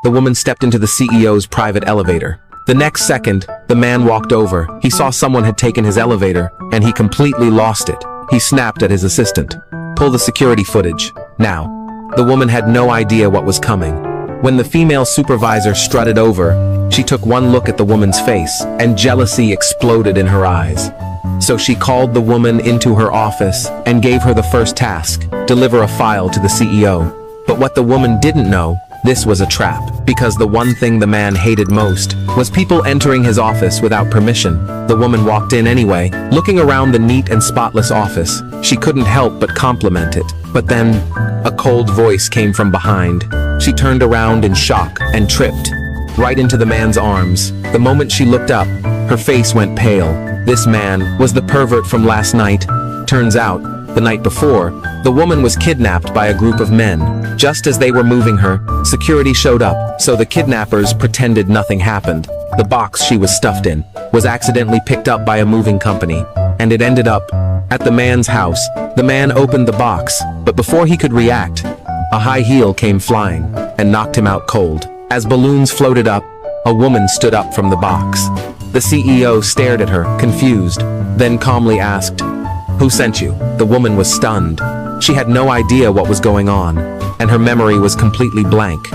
the woman stepped into the CEO's private elevator. The next second, the man walked over. He saw someone had taken his elevator, and he completely lost it. He snapped at his assistant. "Pull the security footage, now." The woman had no idea what was coming. When the female supervisor strutted over, she took one look at the woman's face, and jealousy exploded in her eyes. So she called the woman into her office and gave her the first task: deliver a file to the CEO. But what the woman didn't know, this was a trap, because the one thing the man hated most was people entering his office without permission. The woman walked in anyway, looking around the neat and spotless office. She couldn't help but compliment it. But then, a cold voice came from behind. She turned around in shock and tripped right into the man's arms. The moment she looked up, her face went pale. This man was the pervert from last night. Turns out, the night before, the woman was kidnapped by a group of men. Just as they were moving her, security showed up, so the kidnappers pretended nothing happened. The box she was stuffed in was accidentally picked up by a moving company, and it ended up at the man's house. The man opened the box, but before he could react, a high heel came flying and knocked him out cold. As balloons floated up, a woman stood up from the box. The CEO stared at her, confused, then calmly asked, "Who sent you?" The woman was stunned. She had no idea what was going on, and her memory was completely blank.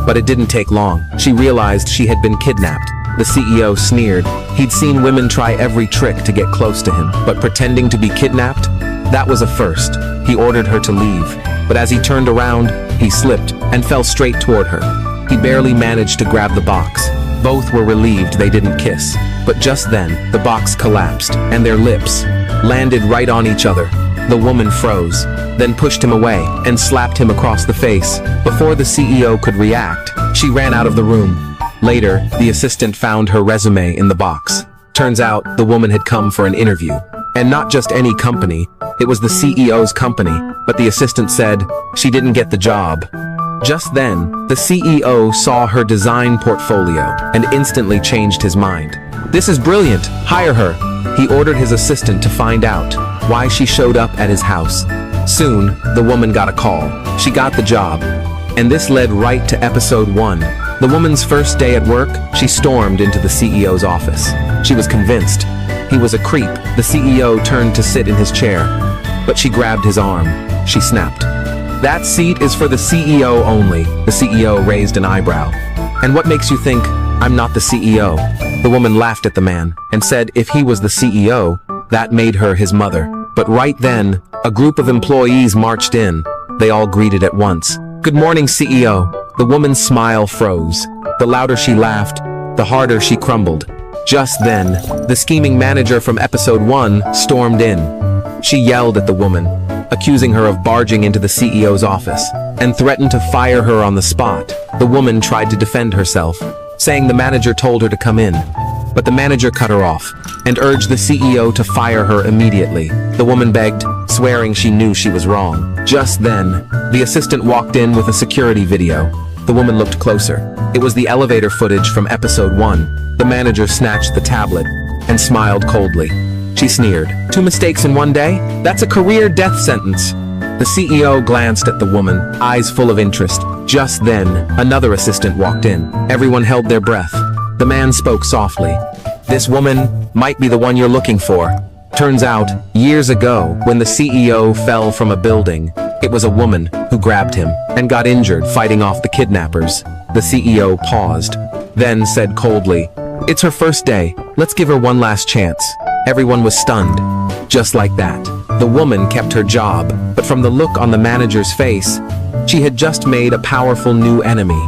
But it didn't take long. She realized she had been kidnapped. The CEO sneered. He'd seen women try every trick to get close to him, but pretending to be kidnapped? That was a first. He ordered her to leave, but as he turned around, he slipped and fell straight toward her. He barely managed to grab the box. Both were relieved they didn't kiss, but just then, the box collapsed, and their lips landed right on each other. The woman froze, then pushed him away and slapped him across the face. Before the CEO could react, she ran out of the room. Later, the assistant found her resume in the box. Turns out, the woman had come for an interview. And not just any company, it was the CEO's company, but the assistant said she didn't get the job. Just then, the CEO saw her design portfolio and instantly changed his mind. "This is brilliant, hire her." He ordered his assistant to find out why she showed up at his house. Soon, the woman got a call. She got the job. And this led right to episode 1. The woman's first day at work, she stormed into the CEO's office. She was convinced he was a creep. The CEO turned to sit in his chair, but she grabbed his arm. She snapped. "That seat is for the CEO only." The CEO raised an eyebrow. "And what makes you think I'm not the CEO?" The woman laughed at the man and said if he was the CEO, that made her his mother. But right then, a group of employees marched in. They all greeted at once. "Good morning, CEO." The woman's smile froze. The louder she laughed, the harder she crumbled. Just then, the scheming manager from episode 1 stormed in. She yelled at the woman, accusing her of barging into the CEO's office, and threatened to fire her on the spot. The woman tried to defend herself, saying the manager told her to come in. But the manager cut her off and urged the CEO to fire her immediately. The woman begged, swearing she knew she was wrong. Just then, the assistant walked in with a security video. The woman looked closer. It was the elevator footage from episode 1. The manager snatched the tablet and smiled coldly. She sneered. "2 mistakes in 1 day? That's a career death sentence." The CEO glanced at the woman, eyes full of interest. Just then, another assistant walked in. Everyone held their breath. The man spoke softly. "This woman might be the one you're looking for." Turns out, years ago, when the CEO fell from a building, it was a woman who grabbed him and got injured fighting off the kidnappers. The CEO paused, then said coldly, "It's her first day. Let's give her one last chance." Everyone was stunned. Just like that, the woman kept her job, but from the look on the manager's face, she had just made a powerful new enemy.